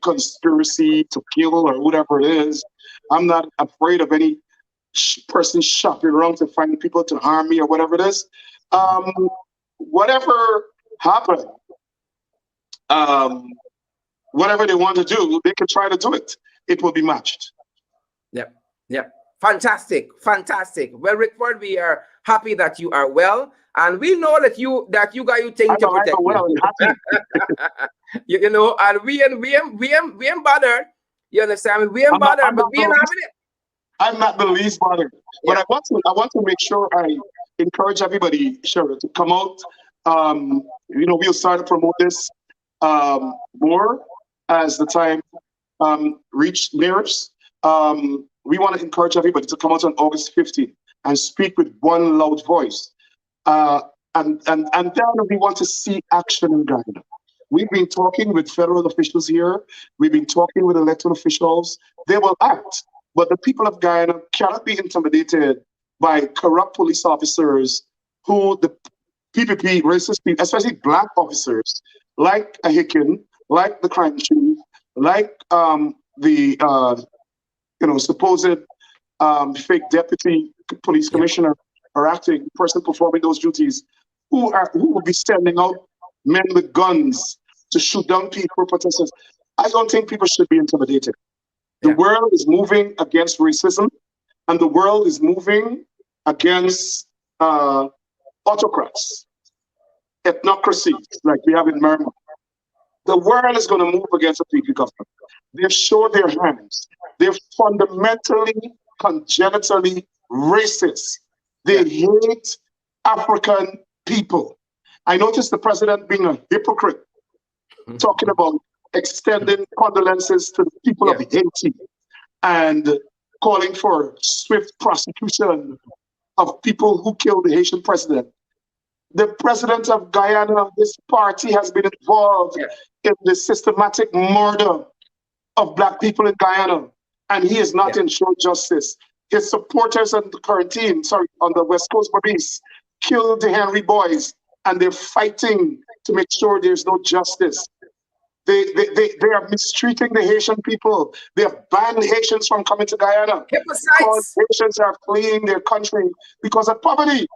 conspiracy to kill or whatever it is. I'm not afraid of any person shopping around to find people to harm me or whatever it is. Whatever happened, whatever they want to do, they can try to do it. It will be matched. Yep, yep. Fantastic, fantastic. Well, Rickford, we are happy that you are well, and we know that you got your thing to protect. You know, and we ain't bothered. You understand? We ain't bothered, but we ain't having it. I'm not the least bothered, but I want to make sure I encourage everybody, Sherry, to come out. You know, we'll start to promote this more as the time nears. We want to encourage everybody to come out on August 15th and speak with one loud voice. And then we want to see action in Ghana. We've been talking with federal officials here. We've been talking with elected officials. They will act. But the people of Guyana cannot be intimidated by corrupt police officers who the PPP, racist people, especially black officers, like a Hicken, like the crime chief, like the supposed fake deputy police commissioner or acting person performing those duties, who will be standing out, men with guns to shoot down people, protesters. I don't think people should be intimidated. The world is moving against racism, and the world is moving against autocrats, ethnocracies like we have in Myanmar. The world is going to move against the people government. They've shown their hands. They're fundamentally, congenitally racist. They hate African people. I noticed the president being a hypocrite, talking about extending condolences to the people of Haiti and calling for swift prosecution of people who killed the Haitian president. The president of Guyana, this party has been involved in the systematic murder of black people in Guyana, and he is not ensured justice. His supporters on the current team, on the West Coast police, killed the Henry boys, and they're fighting to make sure there's no justice. They are mistreating the Haitian people. They have banned Haitians from coming to Guyana because Haitians are fleeing their country because of poverty.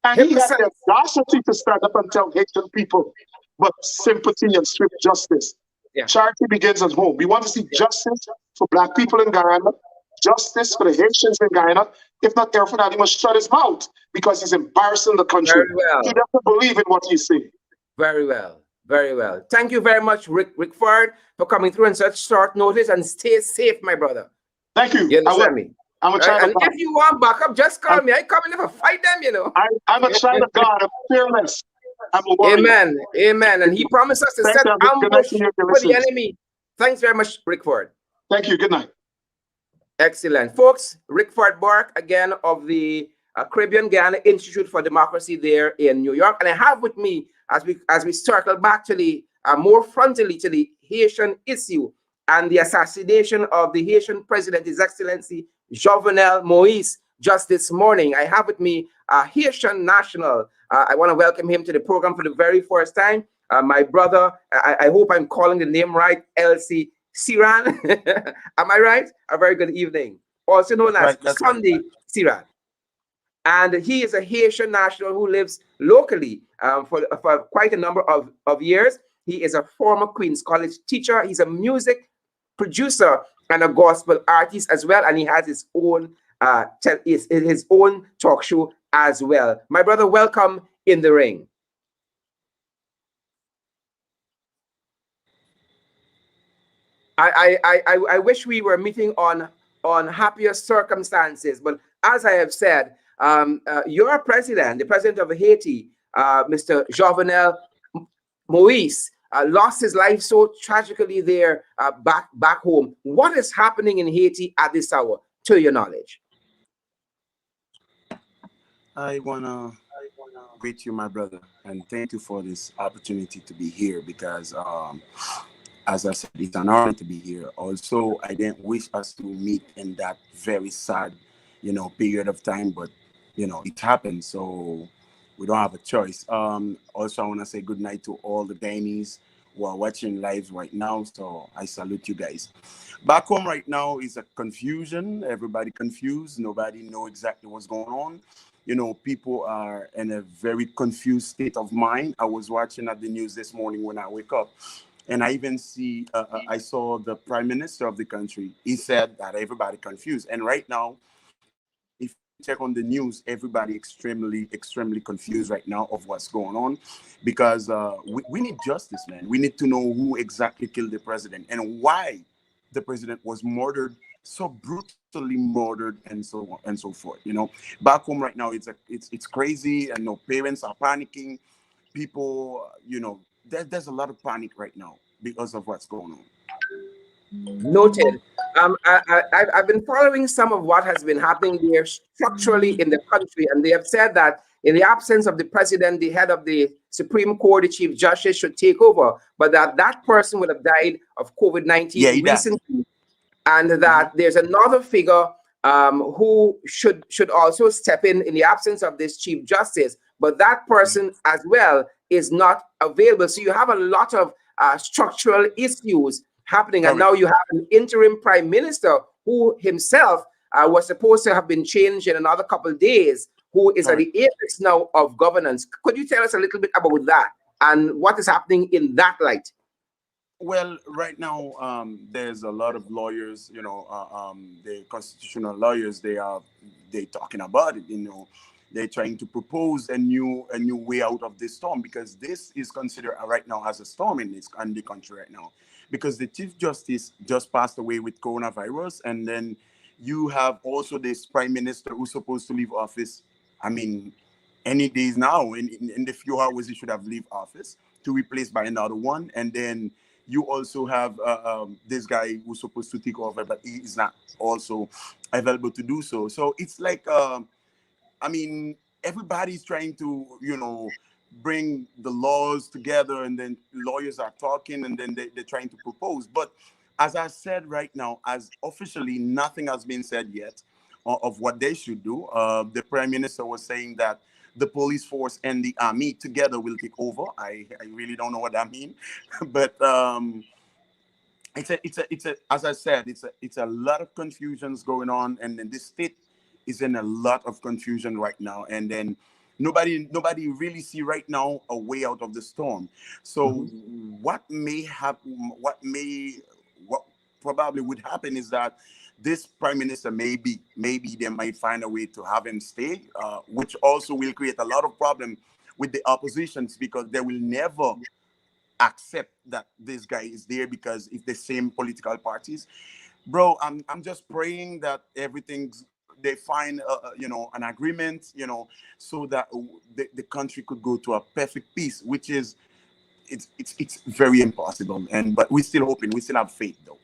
And he had the audacity to stand up and tell Haitian people, but sympathy and swift justice. Charity begins at home. We want to see justice for black people in Guyana, justice for the Haitians in Guyana. If not, Erfan, he must shut his mouth because he's embarrassing the country. He doesn't believe in what he's saying. Very well. Very well. Thank you very much, Rickford, for coming through on such short notice, and stay safe, my brother. Thank you. You understand me? I'm a child of God. If you want backup, just call me. I come in for fight them, you know. I'm a child of God. I'm fearless. I'm a warrior. Amen. Amen. And he promised us to set ambush for the enemy. Thanks very much, Rickford. Thank you. Good night. Excellent. Folks, Rickford Burke, again, of the Caribbean Ghana Institute for Democracy there in New York. And I have with me, as we circle back to the more frontally to the Haitian issue and the assassination of the Haitian president, His Excellency Jovenel Moïse, just this morning. I have with me a Haitian national. I want to welcome him to the program for the very first time. My brother, I hope I'm calling the name right, Elysee Ceran. Am I right? A very good evening. Also known as Sunday Ceran. And he is a Haitian national who lives locally for quite a number of years. He is a former Queen's College teacher. He's a music producer and a gospel artist as well. And he has his own his own talk show as well. My brother, welcome in the ring. I wish we were meeting on happier circumstances, but as I have said, your president, the president of Haiti, Mr. Jovenel Moïse, lost his life so tragically there back home. What is happening in Haiti at this hour, to your knowledge? I wanna greet you, my brother, and thank you for this opportunity to be here because, as I said, it's an honor to be here. Also, I didn't wish us to meet in that very sad, period of time, but it happened, so we don't have a choice. Also, I want to say good night to all the Guyanese who are watching live right now. So I salute you guys. Back home right now is a confusion. Everybody confused. Nobody know exactly what's going on. People are in a very confused state of mind. I was watching at the news this morning when I wake up, and I even I saw the prime minister of the country. He said that everybody confused. And right now, if you check on the news, everybody extremely confused right now of what's going on, because we need justice, man. We need to know who exactly killed the president and why the president was murdered, so brutally murdered, and so on and so forth. Back home right now, it's crazy, and parents are panicking. People, there's a lot of panic right now because of what's going on. Noted. I've been following some of what has been happening there structurally in the country, and they have said that in the absence of the president, the head of the Supreme Court, the Chief Justice, should take over, but that person would have died of COVID-19 recently, and that there's another figure who should also step in the absence of this Chief Justice. but that person as well is not available. So you have a lot of structural issues happening. And now you have an interim prime minister who himself was supposed to have been changed in another couple of days, who is at the apex now of governance. Could you tell us a little bit about that and what is happening in that light? Well, right now, there's a lot of lawyers, the constitutional lawyers, they talking about it, they're trying to propose a new way out of this storm, because this is considered right now as a storm in the country right now, because the Chief Justice just passed away with coronavirus, and then you have also this Prime Minister who's supposed to leave office. I mean, any days now, in the few hours he should have leave office to replace by another one, and then you also have this guy who's supposed to take over, but he is not also available to do so. So it's like, I mean, everybody's trying to, bring the laws together, and then lawyers are talking, and then they're trying to propose. But as I said right now, as officially, nothing has been said yet of what they should do. The Prime Minister was saying that the police force and the army together will take over. I really don't know what that means, but it's a as I said, it's a lot of confusions going on, and then this state is in a lot of confusion right now, and then nobody really see right now a way out of the storm. So what may happen, what probably would happen is that this prime minister, maybe they might find a way to have him stay, which also will create a lot of problem with the oppositions, because they will never accept that this guy is there, because it's the same political parties. Bro, I'm just praying that they find an agreement, so that the country could go to a perfect peace, which is it's very impossible. But we're still hoping, we still have faith though.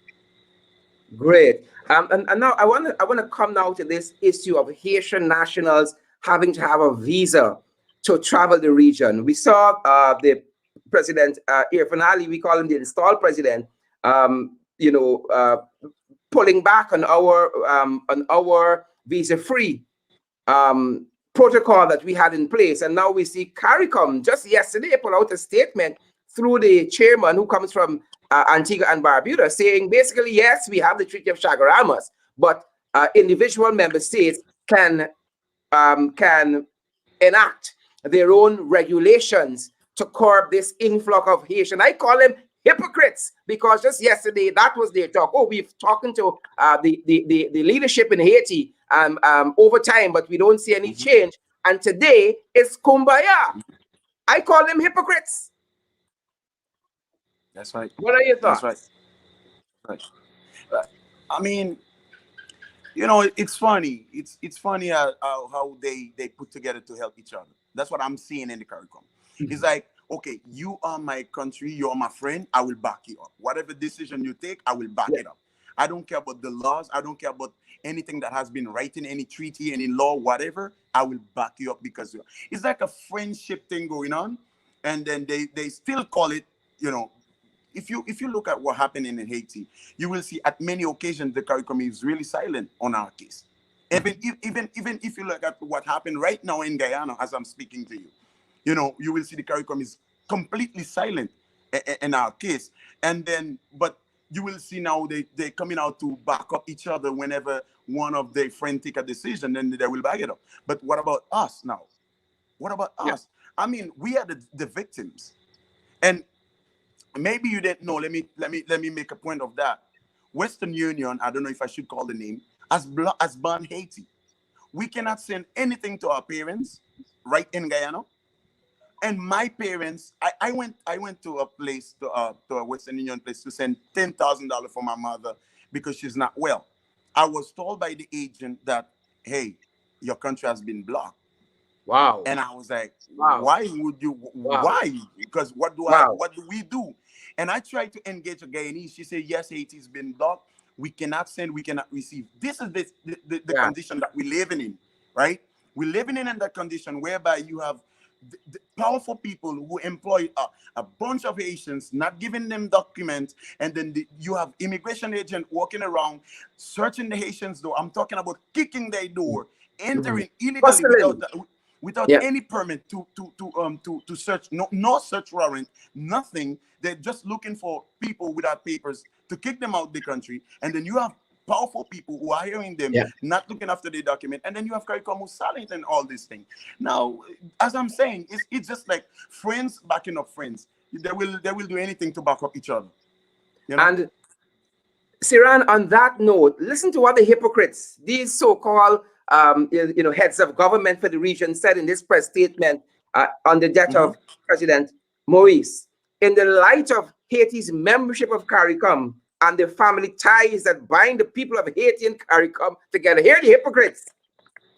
Great. And now I want to come now to this issue of Haitian nationals having to have a visa to travel the region. We saw the president here finale, we call him the installed president, pulling back on our visa-free protocol that we had in place, and now we see CARICOM just yesterday put out a statement through the chairman, who comes from Antigua and Barbuda, saying basically, yes, we have the Treaty of Chaguaramas, but individual member states can enact their own regulations to curb this influx of Haitian. I call them hypocrites, because just yesterday that was their talk. Oh, we've talking to the leadership in Haiti over time, but we don't see any change. And today it's kumbaya. I call them hypocrites. That's right. What are your thoughts? That's right. I mean, it's funny. It's funny how they put together to help each other. That's what I'm seeing in the CARICOM. It's like, okay, you are my country, you are my friend, I will back you up. Whatever decision you take, I will back it up. I don't care about the laws. I don't care about anything that has been written, any treaty, any law, whatever. I will back you up, because it's like a friendship thing going on. And then they still call it, if you look at what happened in Haiti, you will see at many occasions the CARICOM is really silent on our case. Even if you look at what happened right now in Guyana, as I'm speaking to you, you will see the CARICOM is completely silent in our case. And then, but you will see now they're coming out to back up each other whenever one of their friends take a decision, then they will back it up. But what about us now? What about us? I mean, we are the victims. And maybe you didn't know. Let me make a point of that. Western Union, I don't know if I should call the name, has banned Haiti. We cannot send anything to our parents right in Guyana. And my parents, I went to a place, to a Western Union place, to send $10,000 for my mother because she's not well. I was told by the agent that, hey, your country has been blocked. Wow. And I was like, wow. Why would you? Wow. Why? Because what do we do? And I tried to engage a Guyanese. She said, yes, Haiti's been blocked. We cannot send, we cannot receive. This is the condition that we're living in, right? We're living in that condition whereby you have the powerful people who employ a bunch of Haitians, not giving them documents, and then you have immigration agent walking around searching the Haitians' door. I'm talking about kicking their door, entering illegally without Yeah. any permit to search, no search warrant, nothing. They're just looking for people without papers to kick them out of the country. And then you have powerful people who are hearing them, Yeah. not looking after the document. And then you have CARICOM who's silent and all this thing. Now, as I'm saying, it's just like friends backing up friends. They will do anything to back up each other. You know? And Ceran, on that note, listen to what the hypocrites, these so-called heads of government for the region, said in this press statement on the death of President Maurice. In the light of Haiti's membership of CARICOM and the family ties that bind the people of Haiti and CARICOM together, here are the hypocrites.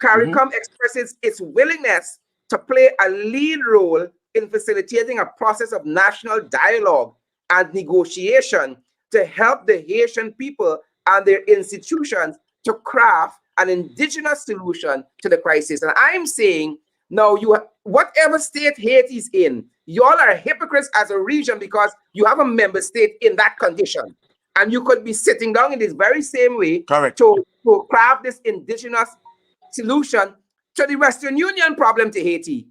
CARICOM expresses its willingness to play a lead role in facilitating a process of national dialogue and negotiation to help the Haitian people and their institutions to craft an indigenous solution to the crisis. And I'm saying, now, whatever state Haiti is in, you all are hypocrites as a region because you have a member state in that condition. And you could be sitting down in this very same way to craft this indigenous solution to the Western Union problem to Haiti,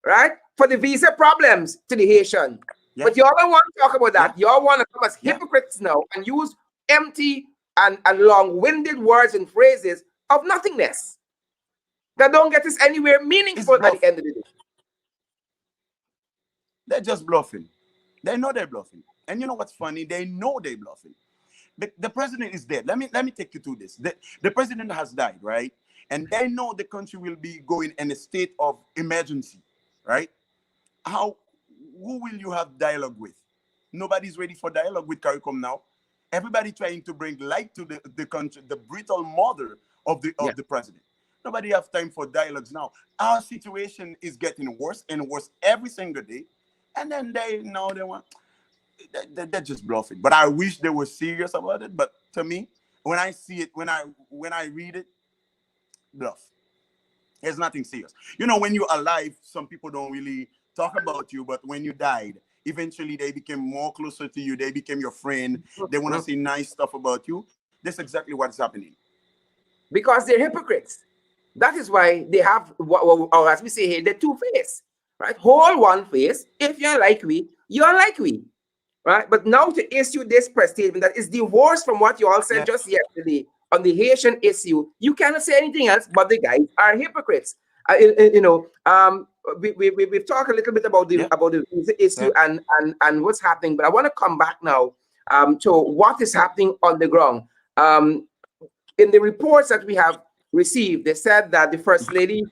right? For the visa problems to the Haitian. Yeah. But y'all don't want to talk about that. Y'all want to come as hypocrites now and use empty and long-winded words and phrases of nothingness that don't get us anywhere meaningful at the end of the day. They're just bluffing. They know they're bluffing. And you know what's funny? They know they're bluffing. The president is dead. Let me take you through this. The president has died, right? And they know the country will be going in a state of emergency, right? Who will you have dialogue with? Nobody's ready for dialogue with CARICOM now. Everybody trying to bring light to the country, the brutal murder of the president. Nobody have time for dialogues now. Our situation is getting worse and worse every single day. And then they're just bluffing. But I wish they were serious about it. But to me, when I see it, when I read it, bluff. There's nothing serious. You know, when you're alive, some people don't really talk about you, but when you died, eventually they became more closer to you. They became your friend. They want to say nice stuff about you. That's exactly what's happening. Because they're hypocrites. That is why they have, or as we say here, they're two-faced, right? Hold one face. If you're like we, you're like we, right? But now to issue this press statement that is divorced from what you all said just yesterday on the Haitian issue, you cannot say anything else but the guys are hypocrites. We've talked a little bit about the issue and what's happening, but I want to come back now to what is happening on the ground. In the reports that we have received, they said that the First Lady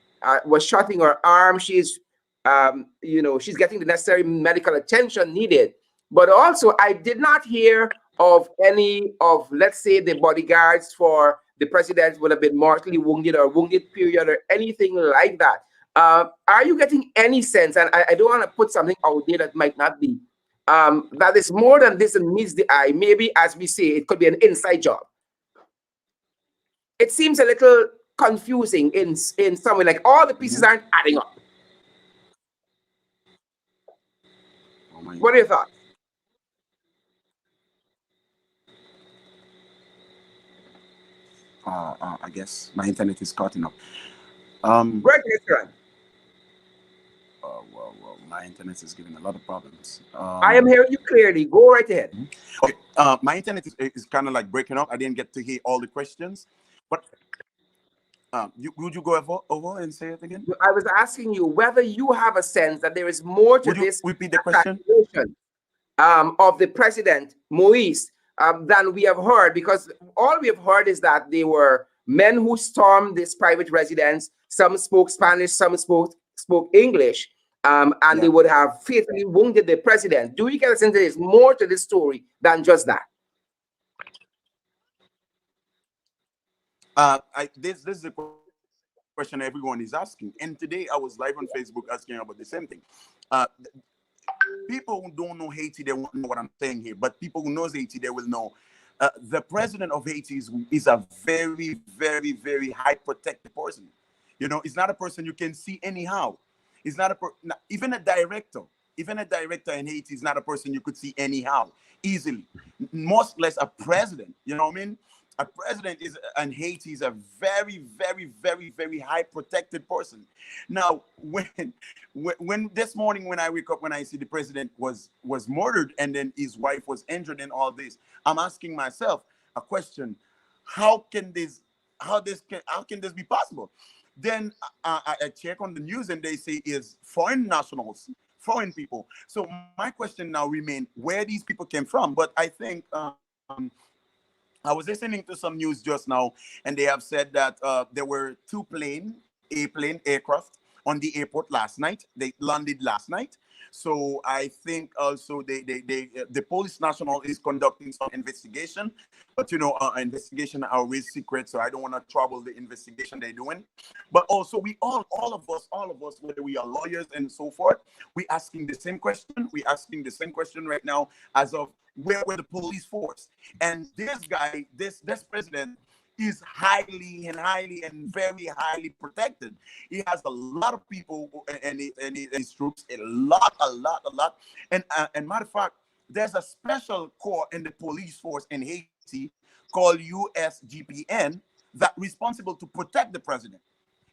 was shutting her arm. She's getting the necessary medical attention needed. But also, I did not hear of any of, let's say, the bodyguards for the president would have been mortally wounded or wounded period or anything like that. Are you getting any sense, and I don't want to put something out there that might not be, that is more than this and meets the eye? Maybe, as we say, it could be an inside job. It seems a little confusing in some way, like all the pieces aren't adding up. What are your thoughts? I guess my internet is cutting up. Well, my internet is giving a lot of problems. I am hearing you clearly. Go right ahead. Okay. My internet is kind of like breaking up. I didn't get to hear all the questions, but would you go over and say it again? I was asking you whether you have a sense that there is more to this repeat the question of the president Maurice than we have heard, because all we have heard is that they were men who stormed this private residence. Some spoke Spanish, some spoke English, and they would have fatally wounded the president. Do you get a sense that there's more to this story than just that? This is a question everyone is asking, and today I was live on Facebook asking about the same thing. People who don't know Haiti, they won't know what I'm saying here, but people who knows Haiti, they will know. The president of Haiti is a very, very, very high protected person. You know, it's not a person you can see anyhow. It's not even a director. Even a director in Haiti is not a person you could see anyhow, easily. Much less a president. You know what I mean? a president is in Haiti is a very, very, very, very high protected person. Now, when this morning when I wake up, when I see the president was murdered and then his wife was injured and all this, I'm asking myself a question: How can this how can this be possible? Then I check on the news and they say is foreign nationals, foreign people. So my question now remains where these people came from. But I think I was listening to some news just now, and they have said that there were two airplane aircraft on the airport last night. They landed last night. So I think also the police national is conducting some investigation, but investigation are always secret, so I don't want to trouble the investigation they're doing. But also we all of us, whether we are lawyers and so forth, we asking the same question. We asking the same question right now as of where were the police force? And this guy, this president, is highly and very highly protected. He has a lot of people and his troops, a lot. And matter of fact, there's a special corps in the police force in Haiti called USGPN that responsible to protect the president.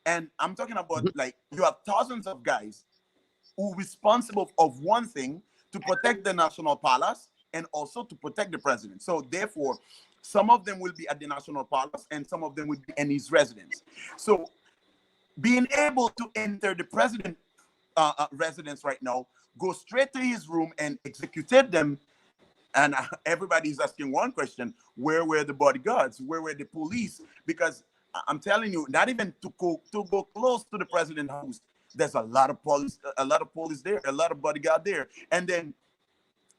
And I'm talking about like you have thousands of guys who responsible of one thing to protect the national palace and also to protect the president. So therefore, some of them will be at the national palace and some of them will be in his residence. So being able to enter the president residence right now, go straight to his room and executed them. And everybody's asking one question: where were the bodyguards? Where were the police? Because I'm telling you, not even to go close to the president's house, there's a lot of police there, a lot of bodyguard there. And then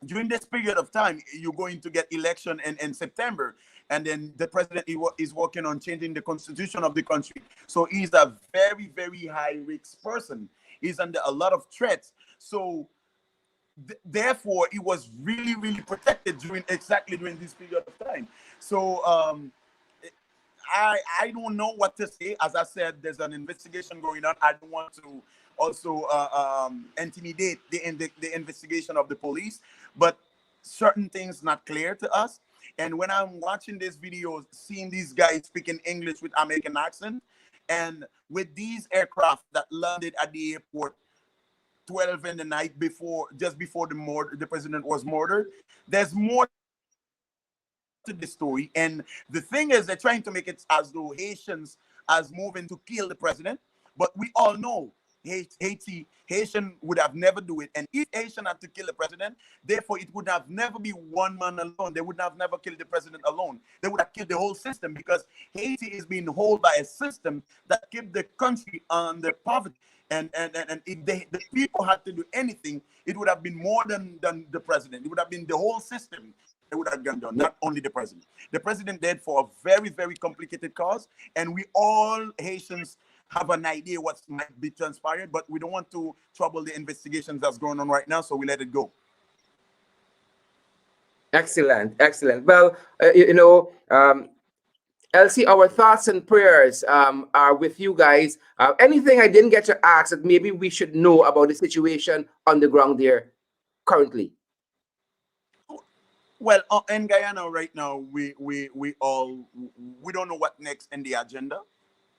during this period of time, you're going to get election in September, and then the president is working on changing the constitution of the country. So he's a very, very high risk person. He's under a lot of threats. So therefore, he was really, really protected during this period of time. So I don't know what to say. As I said, there's an investigation going on. I don't want to also intimidate the investigation of the police, but certain things not clear to us. And when I'm watching this video, seeing these guys speaking English with American accent, and with these aircraft that landed at the airport 12 in the night just before the president was murdered, there's more to the story. And the thing is, they're trying to make it as though Haitians as moving to kill the president, but we all know Haitian would have never do it. And if Haitian had to kill the president, therefore it would have never be one man alone. They would have never killed the president alone. They would have killed the whole system, because Haiti is being held by a system that kept the country under poverty. And if the people had to do anything, it would have been more than the president. It would have been the whole system. It would have gone down, not only the president. The president died for a very, very complicated cause, and we all Haitians have an idea what might be transpired, but we don't want to trouble the investigations that's going on right now, so we let it go. Excellent, excellent. Well, Elysee, our thoughts and prayers are with you guys. Anything I didn't get to ask that maybe we should know about the situation on the ground there currently? Well, in Guyana right now, we don't know what next in the agenda,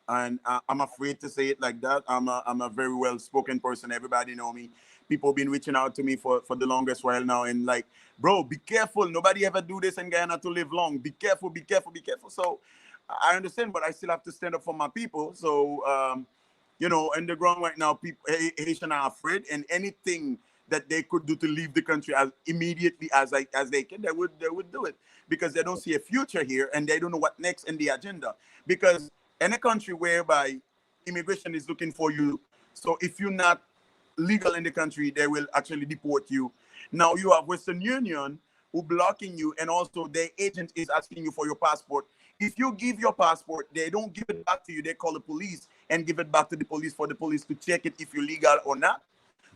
and I'm afraid to say it like that. I'm a very well spoken person. Everybody know me. People been reaching out to me for the longest while now, and like, bro, be careful. Nobody ever do this in Guyana to live long. Be careful, be careful, be careful. So I understand, but I still have to stand up for my people. So in the ground right now, people Haitian are afraid, and anything that they could do to leave the country as immediately as they can, they would do it, because they don't see a future here and they don't know what next in the agenda. Because in a country whereby immigration is looking for you, so if you're not legal in the country, they will actually deport you. Now you have Western Union who blocking you, and also their agent is asking you for your passport. If you give your passport, they don't give it back to you. They call the police and give it back to the police for the police to check it if you're legal or not.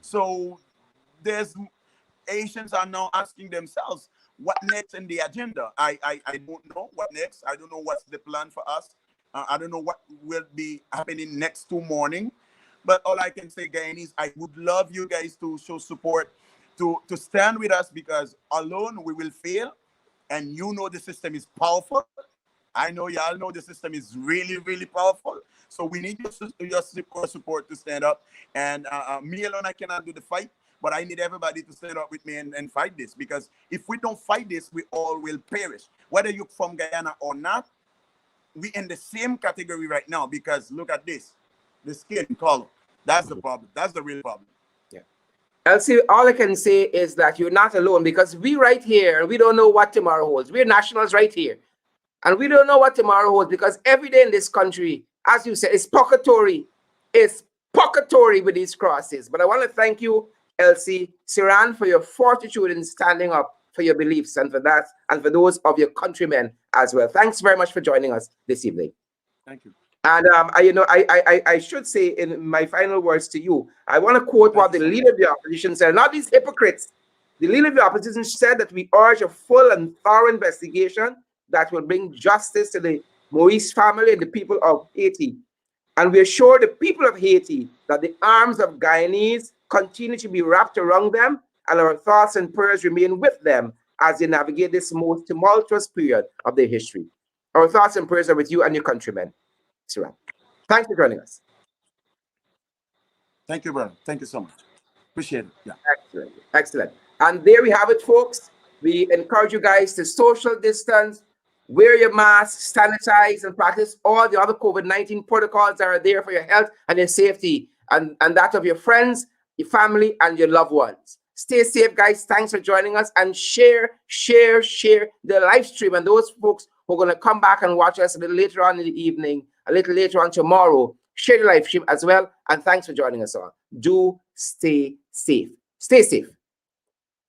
So there's Asians are now asking themselves what next in the agenda. I don't know what next. I don't know what's the plan for us. I don't know what will be happening next morning. But all I can say, Guyanese, I would love you guys to show support, to stand with us, because alone we will fail. And the system is powerful. I know y'all know the system is really, really powerful. So we need your support to stand up. And me alone, I cannot do the fight, but I need everybody to stand up with me and fight this. Because if we don't fight this, we all will perish. Whether you're from Guyana or not, we in the same category right now. Because look at this, the skin color. That's the problem. That's the real problem. Yeah. Elysee, all I can say is that you're not alone, because we right here, we don't know what tomorrow holds. We're nationals right here. And we don't know what tomorrow holds, because every day in this country, as you said, it's pocketory. It's pocketory with these crosses. But I want to thank you, Elysee, Ceran, for your fortitude in standing up for your beliefs, and for that, and for those of your countrymen as well. Thanks very much for joining us this evening. Thank you. And I should say in my final words to you, I want to quote what the leader of the opposition said. Not these hypocrites. The leader of the opposition said that we urge a full and thorough investigation that will bring justice to the Moise family and the people of Haiti. And we assure the people of Haiti that the arms of Guyanese continue to be wrapped around them, and our thoughts and prayers remain with them as they navigate this most tumultuous period of their history. Our thoughts and prayers are with you and your countrymen. Ceran. Thanks for joining us. Thank you, brother. Thank you so much. Appreciate it. Yeah. Excellent. Excellent. And there we have it, folks. We encourage you guys to social distance, wear your mask, sanitize, and practice all the other COVID-19 protocols that are there for your health and your safety, and that of your friends, your family, and your loved ones. Stay safe, guys. Thanks for joining us, and share the live stream. And those folks who are going to come back and watch us a little later on in the evening, a little later on tomorrow, share the live stream as well. And thanks for joining us all. Do stay safe. Stay safe.